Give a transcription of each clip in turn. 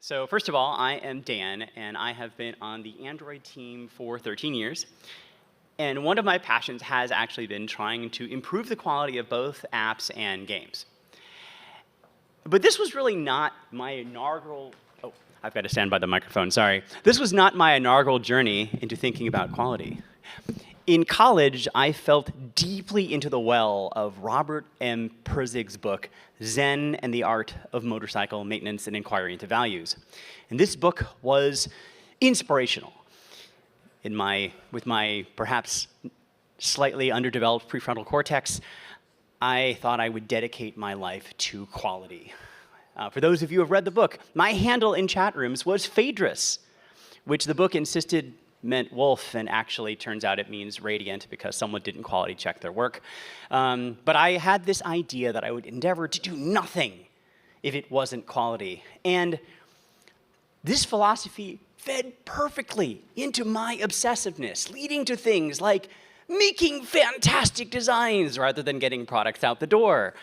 So first of all, I am Dan, and I have been on the Android team for 13 years. And one of my passions has actually been trying to improve the quality of both apps and games. But this was really not my inaugural, oh, I've got to stand by the microphone, sorry. This was not my inaugural journey into thinking about quality. In college, I felt deeply into the well of Robert M. Pirzig's book, Zen and the Art of Motorcycle Maintenance and Inquiry into Values. And this book was inspirational. With my perhaps slightly underdeveloped prefrontal cortex, I thought I would dedicate my life to quality. For those of you who have read the book, my handle in chat rooms was Phaedrus, which the book insisted meant wolf, and actually turns out it means radiant because someone didn't quality check their work. But I had this idea that I would endeavor to do nothing if it wasn't quality. And this philosophy fed perfectly into my obsessiveness, leading to things like making fantastic designs rather than getting products out the door,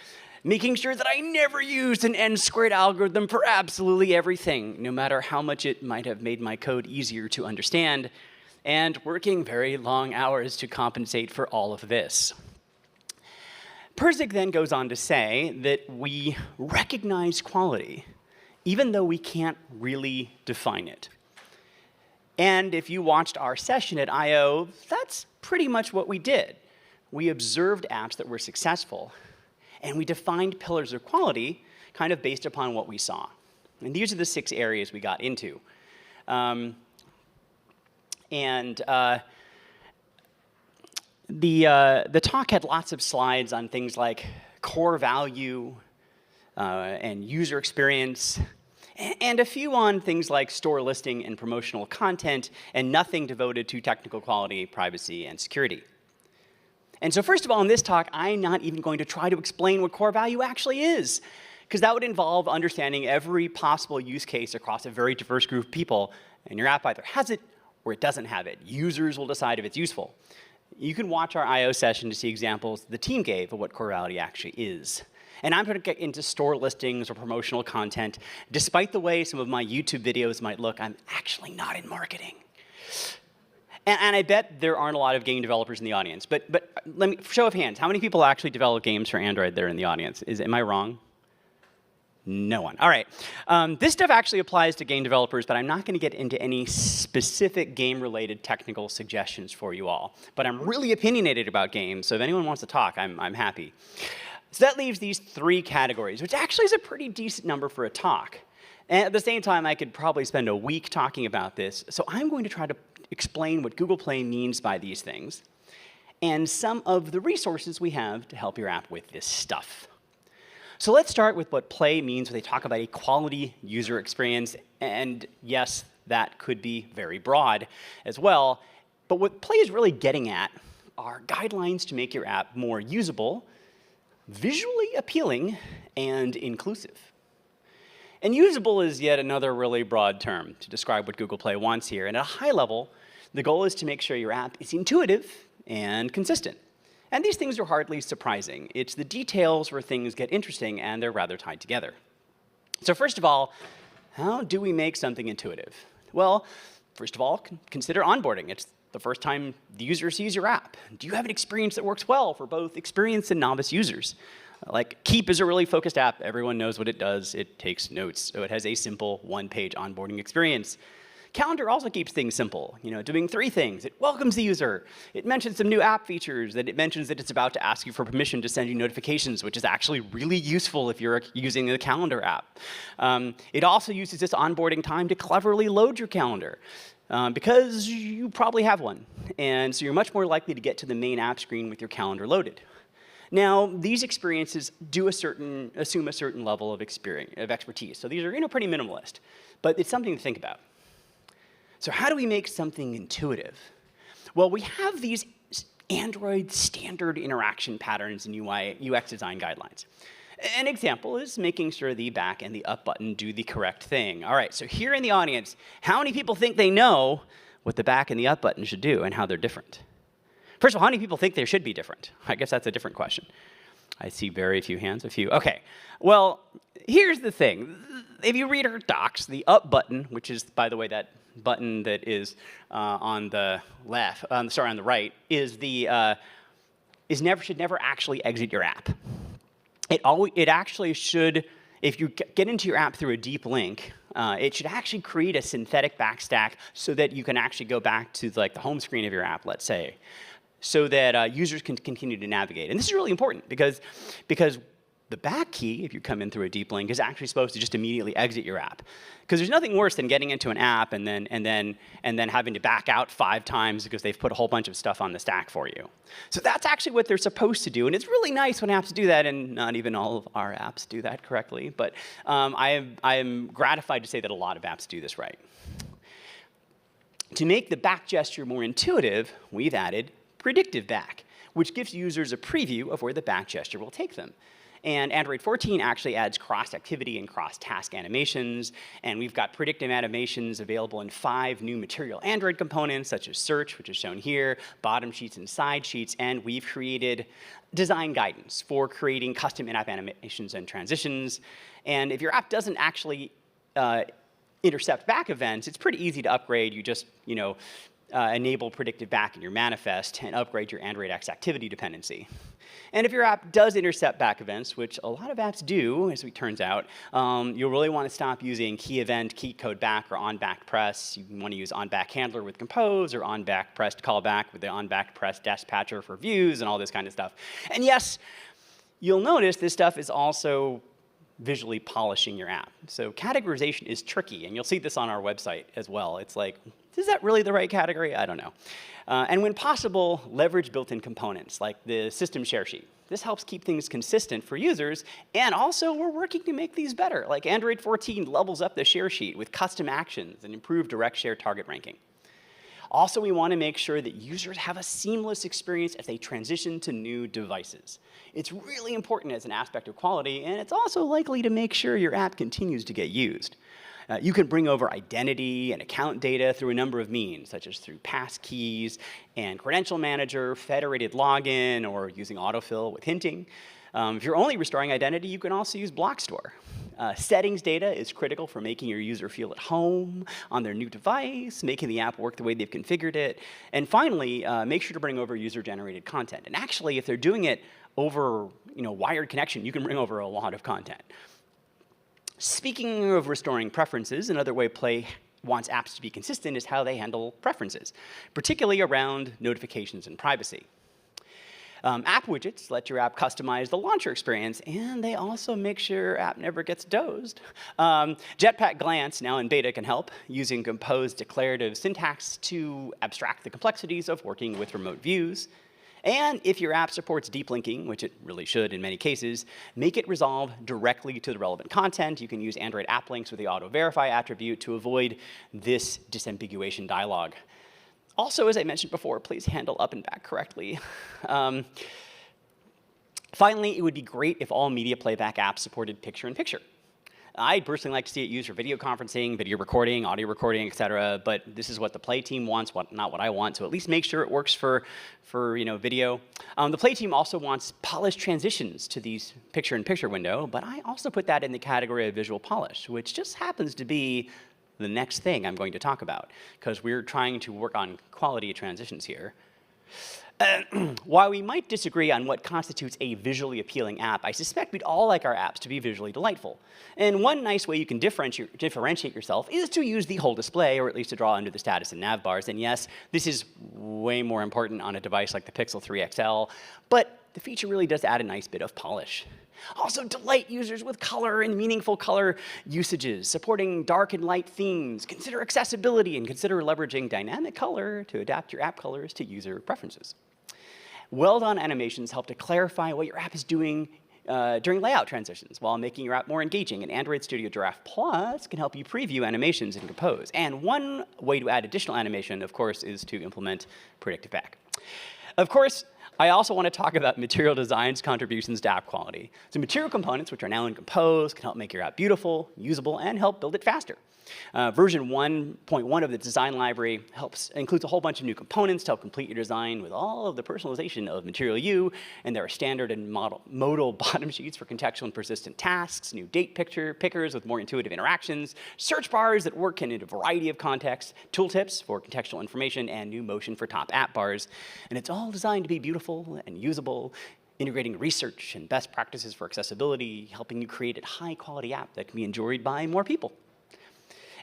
making sure that I never used an n-squared algorithm for absolutely everything, no matter how much it might have made my code easier to understand, and working very long hours to compensate for all of this. Pirzig then goes on to say that we recognize quality, even though we can't really define it. And if you watched our session at I/O, that's pretty much what we did. We observed apps that were successful, and we defined pillars of quality kind of based upon what we saw. And these are the 6 areas we got into. The talk had lots of slides on things like core value and user experience, and a few on things like store listing and promotional content, and nothing devoted to technical quality, privacy, and security. And so first of all, in this talk, I'm not even going to try to explain what core value actually is, because that would involve understanding every possible use case across a very diverse group of people, and your app either has it or it doesn't have it. Users will decide if it's useful. You can watch our I/O session to see examples the team gave of what core value actually is. And I'm going to get into store listings or promotional content. Despite the way some of my YouTube videos might look, I'm actually not in marketing. And I bet there aren't a lot of game developers in the audience. But let me, show of hands, how many people actually develop games for Android there in the audience? Am I wrong? No one. All right. This stuff actually applies to game developers, but I'm not going to get into any specific game-related technical suggestions for you all. But I'm really opinionated about games, so if anyone wants to talk, I'm happy. So that leaves these 3 categories, which actually is a pretty decent number for a talk. And at the same time, I could probably spend a week talking about this. So I'm going to try to explain what Google Play means by these things and some of the resources we have to help your app with this stuff. So let's start with what Play means when they talk about a quality user experience. And yes, that could be very broad as well. But what Play is really getting at are guidelines to make your app more usable, visually appealing, and inclusive. And usable is yet another really broad term to describe what Google Play wants here. And at a high level, the goal is to make sure your app is intuitive and consistent. And these things are hardly surprising. It's the details where things get interesting, and they're rather tied together. So first of all, how do we make something intuitive? Well, first of all, consider onboarding. It's the first time the user sees your app. Do you have an experience that works well for both experienced and novice users? Like Keep is a really focused app. Everyone knows what it does. It takes notes. So it has a simple 1-page onboarding experience. Calendar also keeps things simple, doing 3 things. It welcomes the user. It mentions some new app features. That it mentions that it's about to ask you for permission to send you notifications, which is actually really useful if you're using the calendar app. It also uses this onboarding time to cleverly load your calendar, because you probably have one. And so you're much more likely to get to the main app screen with your calendar loaded. Now, these experiences do assume a certain level of expertise. So these are pretty minimalist. But it's something to think about. So how do we make something intuitive? Well, we have these Android standard interaction patterns and UX design guidelines. An example is making sure the back and the up button do the correct thing. All right, so here in the audience, how many people think they know what the back and the up button should do and how they're different? First of all, how many people think they should be different? I guess that's a different question. I see very few hands, a few. OK. Well, here's the thing. If you read our docs, the up button, which is, by the way, that button that is on the left, on the right, is should never actually exit your app. It actually should, if you get into your app through a deep link, it should actually create a synthetic backstack so that you can actually go back to like the home screen of your app, let's say, so that users can continue to navigate. And this is really important because the back key, if you come in through a deep link, is actually supposed to just immediately exit your app. Because there's nothing worse than getting into an app and then having to back out 5 times because they've put a whole bunch of stuff on the stack for you. So that's actually what they're supposed to do. And it's really nice when apps do that, and not even all of our apps do that correctly. But I am gratified to say that a lot of apps do this right. To make the back gesture more intuitive, we've added predictive back, which gives users a preview of where the back gesture will take them. And Android 14 actually adds cross-activity and cross-task animations. And we've got predictive animations available in 5 new material Android components, such as search, which is shown here, bottom sheets and side sheets. And we've created design guidance for creating custom in-app animations and transitions. And if your app doesn't actually intercept back events, it's pretty easy to upgrade. You just, enable predictive back in your manifest and upgrade your Android X activity dependency. And if your app does intercept back events, which a lot of apps do, as it turns out, you'll really want to stop using key event, key code back, or on back press. You want to use on back handler with compose, or on back press callback with the on back press dispatcher for views, and all this kind of stuff. And yes, you'll notice this stuff is also visually polishing your app. So categorization is tricky, and you'll see this on our website as well. It's like, is that really the right category? I don't know. And when possible, leverage built-in components like the system share sheet. This helps keep things consistent for users, and also we're working to make these better. Like Android 14 levels up the share sheet with custom actions and improved direct share target ranking. Also, we want to make sure that users have a seamless experience as they transition to new devices. It's really important as an aspect of quality, and it's also likely to make sure your app continues to get used. You can bring over identity and account data through a number of means, such as through passkeys and credential manager, federated login, or using autofill with hinting. If you're only restoring identity, you can also use block store. Settings data is critical for making your user feel at home on their new device, making the app work the way they've configured it. And finally, make sure to bring over user-generated content. And actually, if they're doing it over wired connection, you can bring over a lot of content. Speaking of restoring preferences, another way Play wants apps to be consistent is how they handle preferences, particularly around notifications and privacy. App widgets let your app customize the launcher experience, and they also make sure your app never gets dozed. Jetpack Glance, now in beta, can help, using composed declarative syntax to abstract the complexities of working with remote views. And if your app supports deep linking, which it really should in many cases, make it resolve directly to the relevant content. You can use Android app links with the auto-verify attribute to avoid this disambiguation dialog. Also, as I mentioned before, please handle up and back correctly. Finally, it would be great if all media playback apps supported picture-in-picture. I'd personally like to see it used for video conferencing, video recording, audio recording, et cetera, but this is what the Play team wants, not what I want, so at least make sure it works for video. The Play team also wants polished transitions to these picture-in-picture window, but I also put that in the category of visual polish, which just happens to be the next thing I'm going to talk about, because we're trying to work on quality of transitions here. While we might disagree on what constitutes a visually appealing app, I suspect we'd all like our apps to be visually delightful. And one nice way you can differentiate yourself is to use the whole display, or at least to draw under the status and nav bars. And yes, this is way more important on a device like the Pixel 3 XL, but the feature really does add a nice bit of polish. Also, delight users with color and meaningful color usages, supporting dark and light themes. Consider accessibility and consider leveraging dynamic color to adapt your app colors to user preferences. Well-done animations help to clarify what your app is doing during layout transitions while making your app more engaging. And Android Studio Giraffe Plus can help you preview animations in Compose. And one way to add additional animation, of course, is to implement predictive back. Of course, I also want to talk about material design's contributions to app quality. So material components, which are now in Compose, can help make your app beautiful, usable, and help build it faster. Version 1.1 of the design library includes a whole bunch of new components to help complete your design with all of the personalization of Material U, and there are standard and modal bottom sheets for contextual and persistent tasks, new date pickers with more intuitive interactions, search bars that work in a variety of contexts, tooltips for contextual information, and new motion for top app bars. And it's all designed to be beautiful and usable, integrating research and best practices for accessibility, helping you create a high-quality app that can be enjoyed by more people.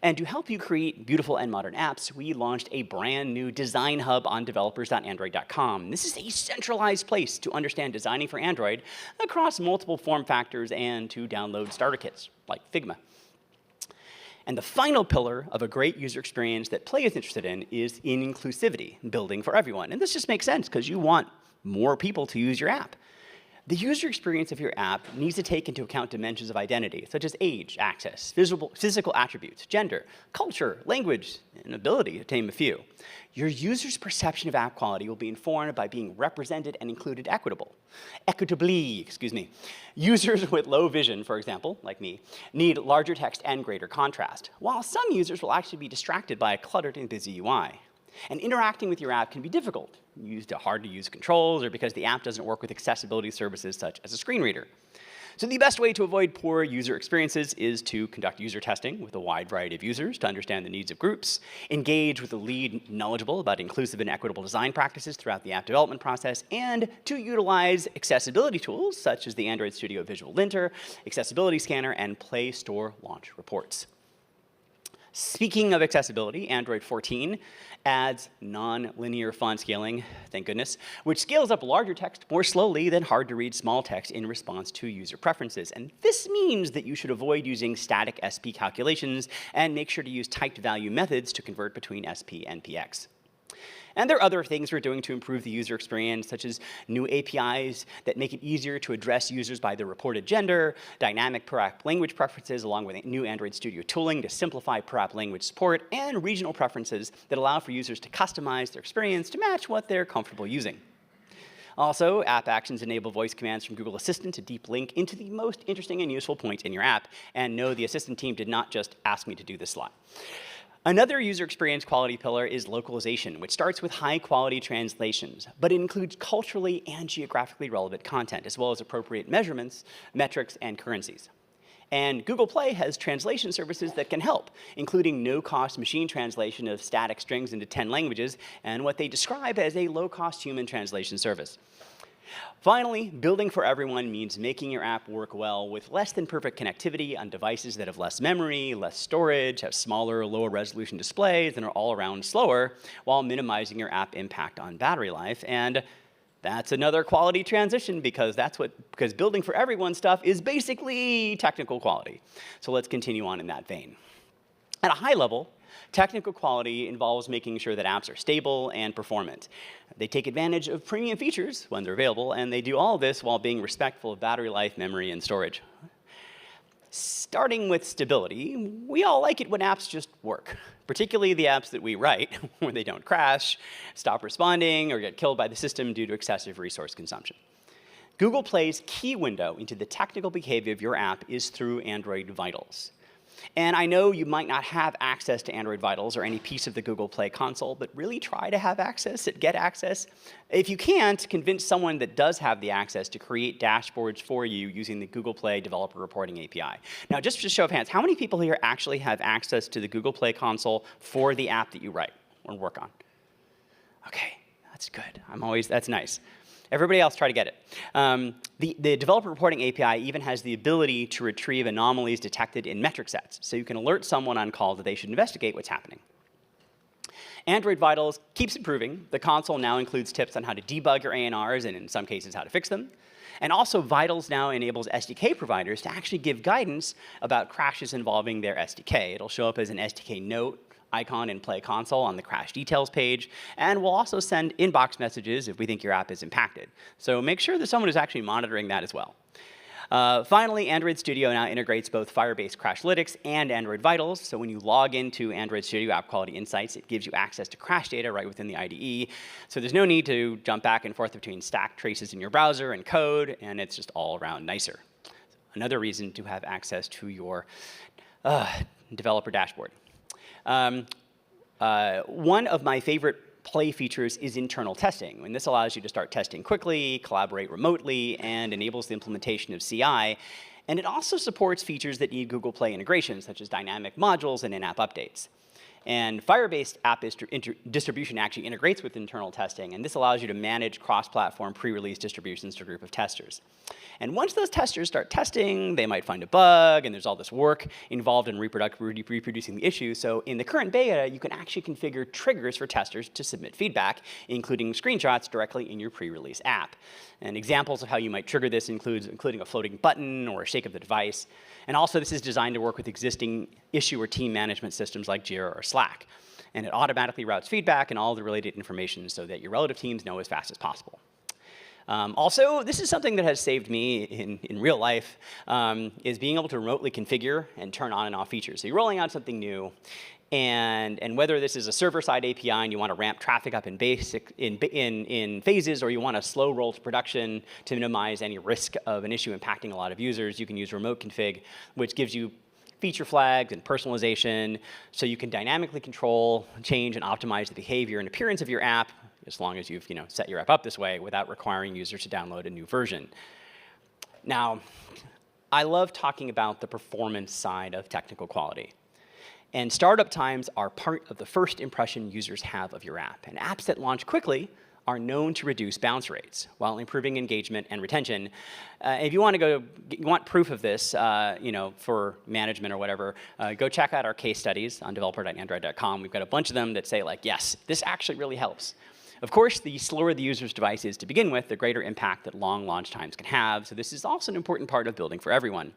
And to help you create beautiful and modern apps, we launched a brand new design hub on developers.android.com. This is a centralized place to understand designing for Android across multiple form factors and to download starter kits, like Figma. And the final pillar of a great user experience that Play is interested in is inclusivity, building for everyone. And this just makes sense because you want more people to use your app. The user experience of your app needs to take into account dimensions of identity, such as age, access, physical attributes, gender, culture, language, and ability, to name a few. Your user's perception of app quality will be informed by being represented and included equitably. Users with low vision, for example, like me, need larger text and greater contrast, while some users will actually be distracted by a cluttered and busy UI. And interacting with your app can be difficult, used to hard-to-use controls, or because the app doesn't work with accessibility services such as a screen reader. So the best way to avoid poor user experiences is to conduct user testing with a wide variety of users to understand the needs of groups, engage with a lead knowledgeable about inclusive and equitable design practices throughout the app development process, and to utilize accessibility tools such as the Android Studio Visual Linter, Accessibility Scanner, and Play Store launch reports. Speaking of accessibility, Android 14 adds non-linear font scaling, thank goodness, which scales up larger text more slowly than hard-to-read small text in response to user preferences. And this means that you should avoid using static SP calculations and make sure to use typed value methods to convert between SP and PX. And there are other things we're doing to improve the user experience, such as new APIs that make it easier to address users by their reported gender, dynamic per-app language preferences, along with new Android Studio tooling to simplify per-app language support, and regional preferences that allow for users to customize their experience to match what they're comfortable using. Also, app actions enable voice commands from Google Assistant to deep link into the most interesting and useful points in your app. And no, the Assistant team did not just ask me to do this slide. Another user experience quality pillar is localization, which starts with high-quality translations, but it includes culturally and geographically relevant content, as well as appropriate measurements, metrics, and currencies. And Google Play has translation services that can help, including no-cost machine translation of static strings into 10 languages, and what they describe as a low-cost human translation service. Finally, building for everyone means making your app work well with less than perfect connectivity on devices that have less memory, less storage, have smaller, lower resolution displays, and are all around slower, while minimizing your app impact on battery life. And that's another quality transition because building for everyone stuff is basically technical quality. So let's continue on in that vein. At a high level, technical quality involves making sure that apps are stable and performant. They take advantage of premium features when they're available, and they do all of this while being respectful of battery life, memory, and storage. Starting with stability, we all like it when apps just work, particularly the apps that we write when they don't crash, stop responding, or get killed by the system due to excessive resource consumption. Google Play's key window into the technical behavior of your app is through Android Vitals. And I know you might not have access to Android Vitals or any piece of the Google Play console, but really try to have access, get access. If you can't, convince someone that does have the access to create dashboards for you using the Google Play Developer Reporting API. Now, just for a show of hands, how many people here actually have access to the Google Play console for the app that you write or work on? Okay, that's good. That's nice. Everybody else try to get it. The Developer Reporting API even has the ability to retrieve anomalies detected in metric sets, so you can alert someone on call that they should investigate what's happening. Android Vitals keeps improving. The console now includes tips on how to debug your ANRs and in some cases how to fix them. And also Vitals now enables SDK providers to actually give guidance about crashes involving their SDK. It'll show up as an SDK note icon in Play Console on the crash details page, and we'll also send inbox messages if we think your app is impacted. So make sure that someone is actually monitoring that as well. Finally, Android Studio now integrates both Firebase Crashlytics and Android Vitals. So when you log into Android Studio App Quality Insights, it gives you access to crash data right within the IDE. So there's no need to jump back and forth between stack traces in your browser and code, and it's just all around nicer. Another reason to have access to your developer dashboard. One of my favorite play features is internal testing, and this allows you to start testing quickly, collaborate remotely, and enables the implementation of CI. And it also supports features that need Google Play integration, such as dynamic modules and in-app updates. And Firebase app distribution actually integrates with internal testing, and this allows you to manage cross-platform pre-release distributions to a group of testers. And once those testers start testing, they might find a bug, and there's all this work involved in reproducing the issue. So in the current beta, you can actually configure triggers for testers to submit feedback, including screenshots directly in your pre-release app. And examples of how you might trigger this including a floating button or a shake of the device. And also, this is designed to work with existing issue or team management systems like Jira or Slack. And it automatically routes feedback and all the related information so that your relative teams know as fast as possible. Also, this is something that has saved me in real life, is being able to remotely configure and turn on and off features. So you're rolling out something new, and whether this is a server-side API and you want to ramp traffic up in phases, or you want to slow roll to production to minimize any risk of an issue impacting a lot of users, you can use remote config, which gives you feature flags and personalization, so you can dynamically control, change, and optimize the behavior and appearance of your app, as long as you've set your app up this way without requiring users to download a new version. Now, I love talking about the performance side of technical quality. And startup times are part of the first impression users have of your app. And apps that launch quickly are known to reduce bounce rates while improving engagement and retention. If you want proof of this, for management or whatever, go check out our case studies on developer.android.com. We've got a bunch of them that say, yes, this actually really helps. Of course, the slower the user's device is to begin with, the greater impact that long launch times can have. So this is also an important part of building for everyone.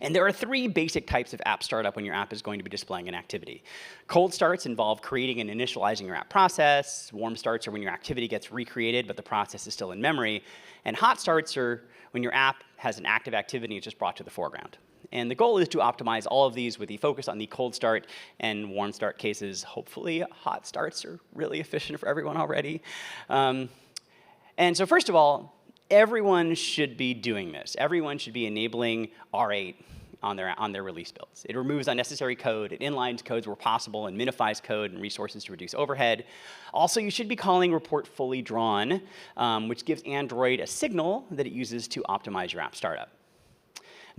And there are 3 basic types of app startup when your app is going to be displaying an activity. Cold starts involve creating and initializing your app process. Warm starts are when your activity gets recreated, but the process is still in memory. And hot starts are when your app has an active activity and it's just brought to the foreground. And the goal is to optimize all of these with the focus on the cold start and warm start cases. Hopefully, hot starts are really efficient for everyone already. And so first of all, everyone should be doing this. Everyone should be enabling R8 on their release builds. It removes unnecessary code, it inlines codes where possible, and minifies code and resources to reduce overhead. Also, you should be calling report fully drawn, which gives Android a signal that it uses to optimize your app startup.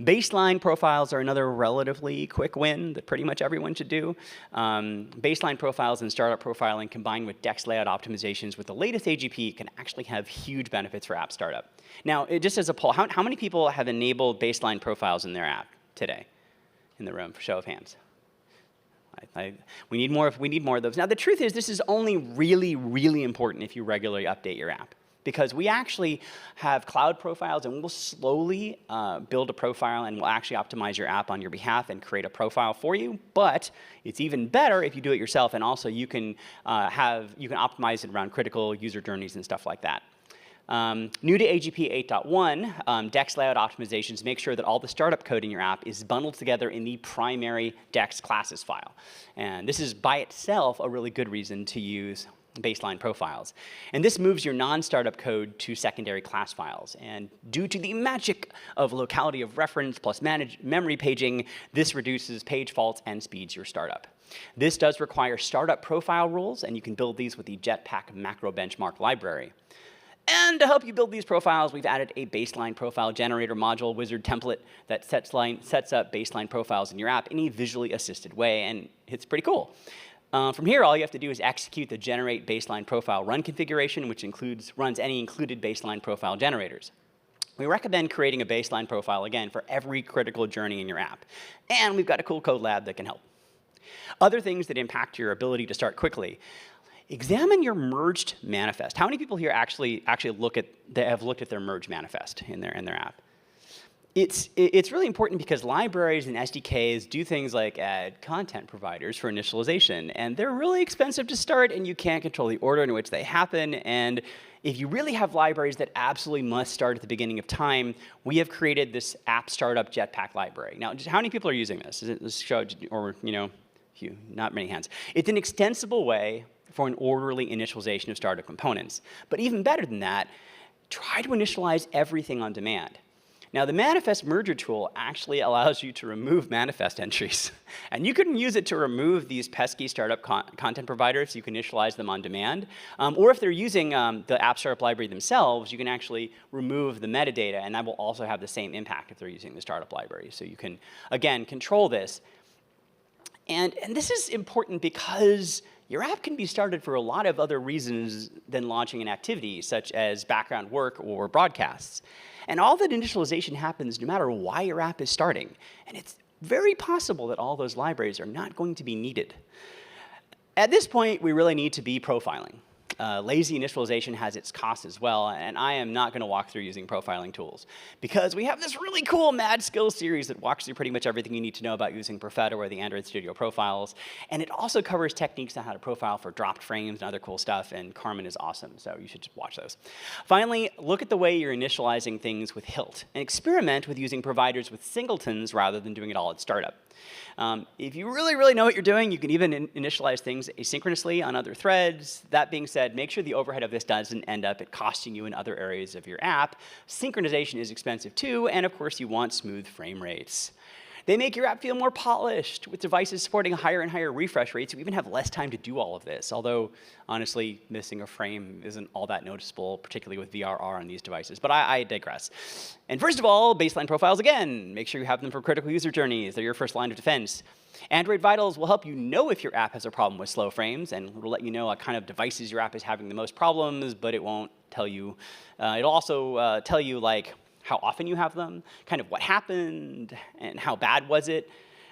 Baseline profiles are another relatively quick win that pretty much everyone should do. Baseline profiles and startup profiling combined with DEX layout optimizations with the latest AGP can actually have huge benefits for app startup. Now, just as a poll, how many people have enabled baseline profiles in their app today in the room, for show of hands? We need more of those. Now, the truth is this is only really, really important if you regularly update your app, because we actually have cloud profiles, and we'll slowly build a profile, and we'll actually optimize your app on your behalf and create a profile for you. But it's even better if you do it yourself, and also you can optimize it around critical user journeys and stuff like that. New to AGP 8.1, DEX layout optimizations make sure that all the startup code in your app is bundled together in the primary DEX classes file. And this is by itself a really good reason to use baseline profiles. And this moves your non-startup code to secondary class files. And due to the magic of locality of reference plus memory paging, this reduces page faults and speeds your startup. This does require startup profile rules, and you can build these with the Jetpack macro benchmark library. And to help you build these profiles, we've added a baseline profile generator module wizard template that sets up baseline profiles in your app in a visually assisted way, and it's pretty cool. From here, all you have to do is execute the generate baseline profile run configuration, which runs any included baseline profile generators. We recommend creating a baseline profile, again, for every critical journey in your app. And we've got a cool code lab that can help. Other things that impact your ability to start quickly. Examine your merged manifest. How many people here actually have looked at their merge manifest in their app? It's really important because libraries and SDKs do things like add content providers for initialization, and they're really expensive to start, and you can't control the order in which they happen, and if you really have libraries that absolutely must start at the beginning of time, we have created this app startup Jetpack library. Now, just how many people are using this? Is it this show, or few, not many hands. It's an extensible way for an orderly initialization of startup components. But even better than that, try to initialize everything on demand. Now, the manifest merger tool actually allows you to remove manifest entries. And you can use it to remove these pesky startup content providers. You can initialize them on demand. Or if they're using the app startup library themselves, you can actually remove the metadata, and that will also have the same impact if they're using the startup library. So you can, again, control this. And this is important because your app can be started for a lot of other reasons than launching an activity, such as background work or broadcasts. And all that initialization happens no matter why your app is starting. And it's very possible that all those libraries are not going to be needed. At this point, we really need to be profiling. Lazy initialization has its costs as well, and I am not going to walk through using profiling tools because we have this really cool Mad Skills series that walks through pretty much everything you need to know about using Perfetto or the Android Studio profiles, and it also covers techniques on how to profile for dropped frames and other cool stuff, and Carmen is awesome, so you should just watch those. Finally, look at the way you're initializing things with Hilt, and experiment with using providers with singletons rather than doing it all at startup. If you really know what you're doing, you can even initialize things asynchronously on other threads. That being said, make sure the overhead of this doesn't end up costing you in other areas of your app. Synchronization is expensive too, and of course you want smooth frame rates. They make your app feel more polished. With devices supporting higher and higher refresh rates, you even have less time to do all of this, although honestly, missing a frame isn't all that noticeable, particularly with VRR on these devices, but I digress. And first of all, baseline profiles again. Make sure you have them for critical user journeys. They're your first line of defense. Android Vitals will help you know if your app has a problem with slow frames, and it'll let you know what kind of devices your app is having the most problems, but it won't tell you. It'll also tell you, like, how often you have them, kind of what happened, and how bad was it,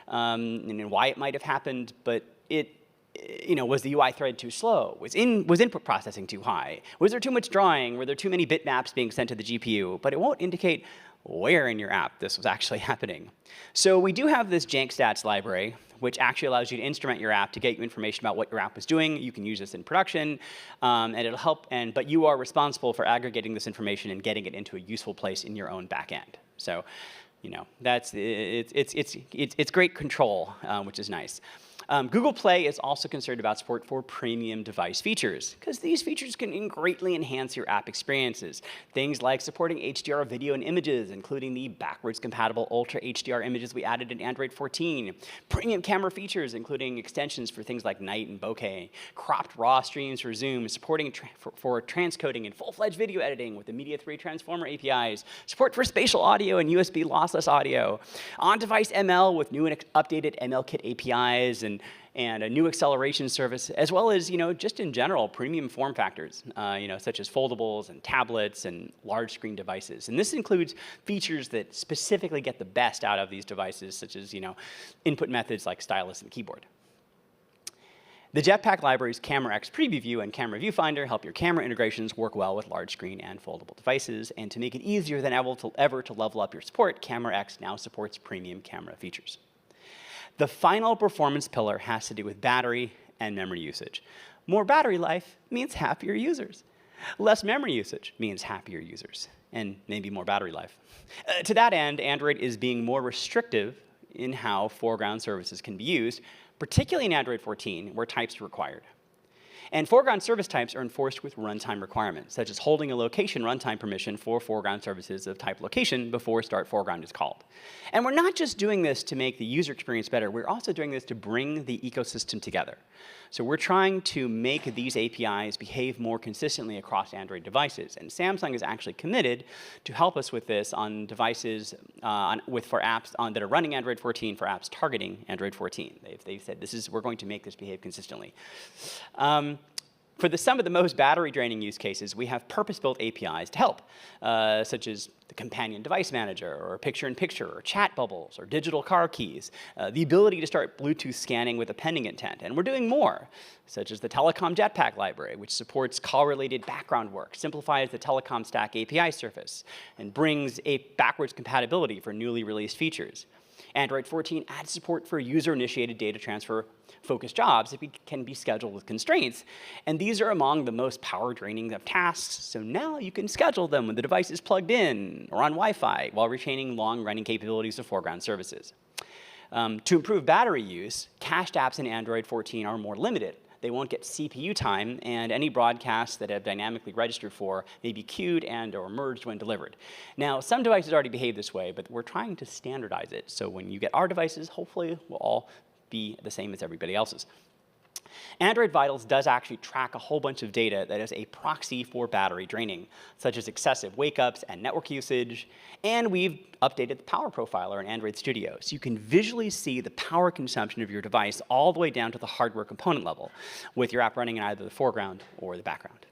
and why it might have happened. But was the UI thread too slow? Was input processing too high? Was there too much drawing? Were there too many bitmaps being sent to the GPU? But it won't indicate where in your app this was actually happening. So we do have this jank stats library, which actually allows you to instrument your app to get you information about what your app was doing. You can use this in production, and it'll help. But you are responsible for aggregating this information and getting it into a useful place in your own backend. So, it's great control, which is nice. Google Play is also concerned about support for premium device features, because these features can greatly enhance your app experiences. Things like supporting HDR video and images, including the backwards compatible Ultra HDR images we added in Android 14. Premium camera features, including extensions for things like night and bokeh. Cropped RAW streams for Zoom, supporting for transcoding and full-fledged video editing with the Media 3 Transformer APIs. Support for spatial audio and USB lossless audio. On-device ML with new and updated MLKit APIs, and a new acceleration service, as well as, just in general, premium form factors, such as foldables and tablets and large screen devices. And this includes features that specifically get the best out of these devices, such as, input methods like stylus and keyboard. The Jetpack library's Camera X Preview View and Camera Viewfinder help your camera integrations work well with large screen and foldable devices. And to make it easier than ever to level up your support, Camera X now supports premium camera features. The final performance pillar has to do with battery and memory usage. More battery life means happier users. Less memory usage means happier users, and maybe more battery life. To that end, Android is being more restrictive in how foreground services can be used, particularly in Android 14, where types are required. And foreground service types are enforced with runtime requirements, such as holding a location runtime permission for foreground services of type location before start foreground is called. And we're not just doing this to make the user experience better, we're also doing this to bring the ecosystem together. So we're trying to make these APIs behave more consistently across Android devices. And Samsung is actually committed to help us with this on devices for apps that are running Android 14 for apps targeting Android 14. They've said we're going to make this behave consistently. For some of the most battery-draining use cases, we have purpose-built APIs to help, such as the Companion Device Manager, or Picture-in-Picture, or chat bubbles, or digital car keys, the ability to start Bluetooth scanning with appending intent. And we're doing more, such as the Telecom Jetpack library, which supports call-related background work, simplifies the Telecom Stack API surface, and brings backwards compatibility for newly released features. Android 14 adds support for user-initiated data transfer focused jobs that can be scheduled with constraints. And these are among the most power-draining of tasks, so now you can schedule them when the device is plugged in or on Wi-Fi while retaining long-running capabilities of foreground services. To improve battery use, cached apps in Android 14 are more limited. They won't get CPU time, and any broadcasts that have dynamically registered for may be queued and or merged when delivered. Now, some devices already behave this way, but we're trying to standardize it. So when you get our devices, hopefully we'll all be the same as everybody else's. Android Vitals does actually track a whole bunch of data that is a proxy for battery draining, such as excessive wake-ups and network usage, and we've updated the power profiler in Android Studio, so you can visually see the power consumption of your device all the way down to the hardware component level, with your app running in either the foreground or the background.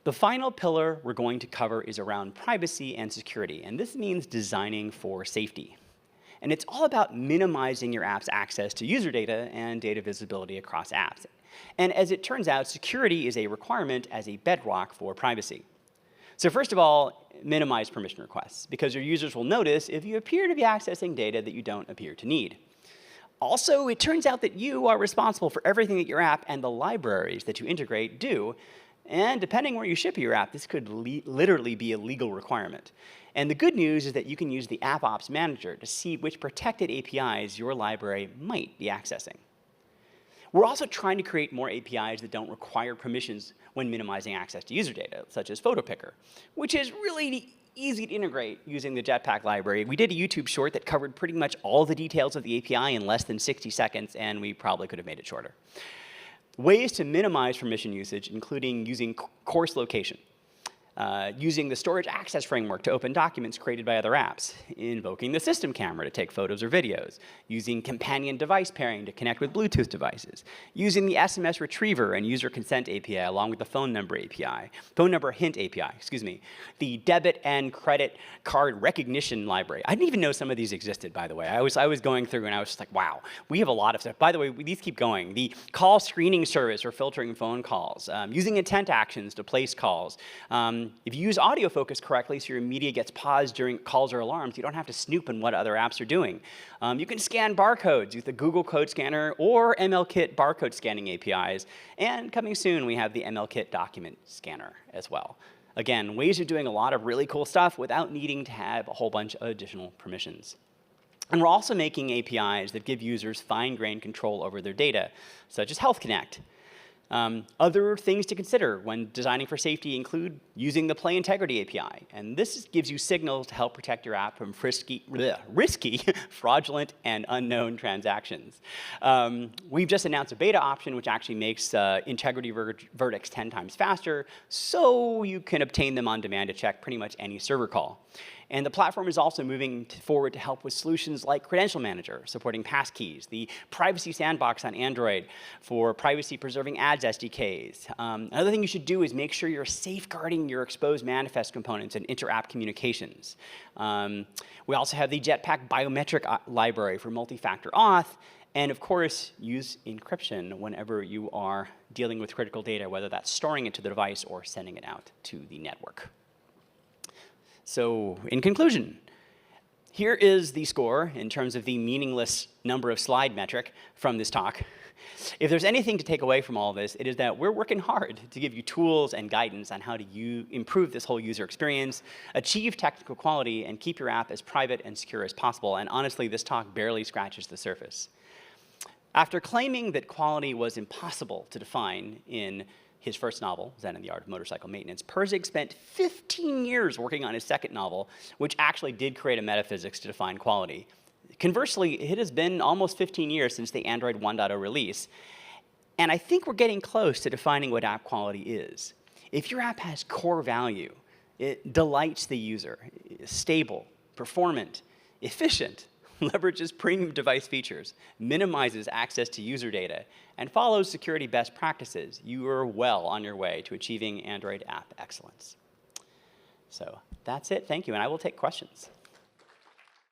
The final pillar we're going to cover is around privacy and security, and this means designing for safety. And it's all about minimizing your app's access to user data and data visibility across apps. And as it turns out, security is a requirement as a bedrock for privacy. So first of all, minimize permission requests, because your users will notice if you appear to be accessing data that you don't appear to need. Also, it turns out that you are responsible for everything that your app and the libraries that you integrate do. And depending where you ship your app, this could literally be a legal requirement. And the good news is that you can use the App Ops Manager to see which protected APIs your library might be accessing. We're also trying to create more APIs that don't require permissions when minimizing access to user data, such as Photo Picker, which is really easy to integrate using the Jetpack library. We did a YouTube short that covered pretty much all the details of the API in less than 60 seconds, and we probably could have made it shorter. Ways to minimize permission usage, including using coarse location, using the storage access framework to open documents created by other apps, invoking the system camera to take photos or videos, using companion device pairing to connect with Bluetooth devices, using the SMS retriever and user consent API along with the phone number hint API, the debit and credit card recognition library. I didn't even know some of these existed, by the way. I was going through and I was just like, wow, we have a lot of stuff. By the way, these keep going. The call screening service for filtering phone calls, using intent actions to place calls. If you use autofocus correctly so your media gets paused during calls or alarms, you don't have to snoop in what other apps are doing. You can scan barcodes with the Google Code Scanner or MLKit barcode scanning APIs. And coming soon, we have the MLKit document scanner as well. Again, ways of doing a lot of really cool stuff without needing to have a whole bunch of additional permissions. And we're also making APIs that give users fine-grained control over their data, such as Health Connect. Other things to consider when designing for safety include using the Play Integrity API. And this gives you signals to help protect your app from risky, fraudulent, and unknown transactions. We've just announced a beta option which actually makes integrity verdicts 10 times faster, so you can obtain them on demand to check pretty much any server call. And the platform is also moving forward to help with solutions like Credential Manager, supporting passkeys, the Privacy Sandbox on Android for privacy-preserving ads SDKs. Another thing you should do is make sure you're safeguarding your exposed manifest components and inter-app communications. We also have the Jetpack biometric library for multi-factor auth, and of course, use encryption whenever you are dealing with critical data, whether that's storing it to the device or sending it out to the network. So in conclusion, here is the score in terms of the meaningless number of slide metric from this talk. If there's anything to take away from all of this, it is that we're working hard to give you tools and guidance on how to improve this whole user experience, achieve technical quality, and keep your app as private and secure as possible. And honestly, this talk barely scratches the surface. After claiming that quality was impossible to define in his first novel, Zen and the Art of Motorcycle Maintenance, Pirsig spent 15 years working on his second novel, which actually did create a metaphysics to define quality. Conversely, it has been almost 15 years since the Android 1.0 release, and I think we're getting close to defining what app quality is. If your app has core value, it delights the user, is stable, performant, efficient, leverages premium device features, minimizes access to user data, and follows security best practices, you are well on your way to achieving Android app excellence. So that's it. Thank you. And I will take questions.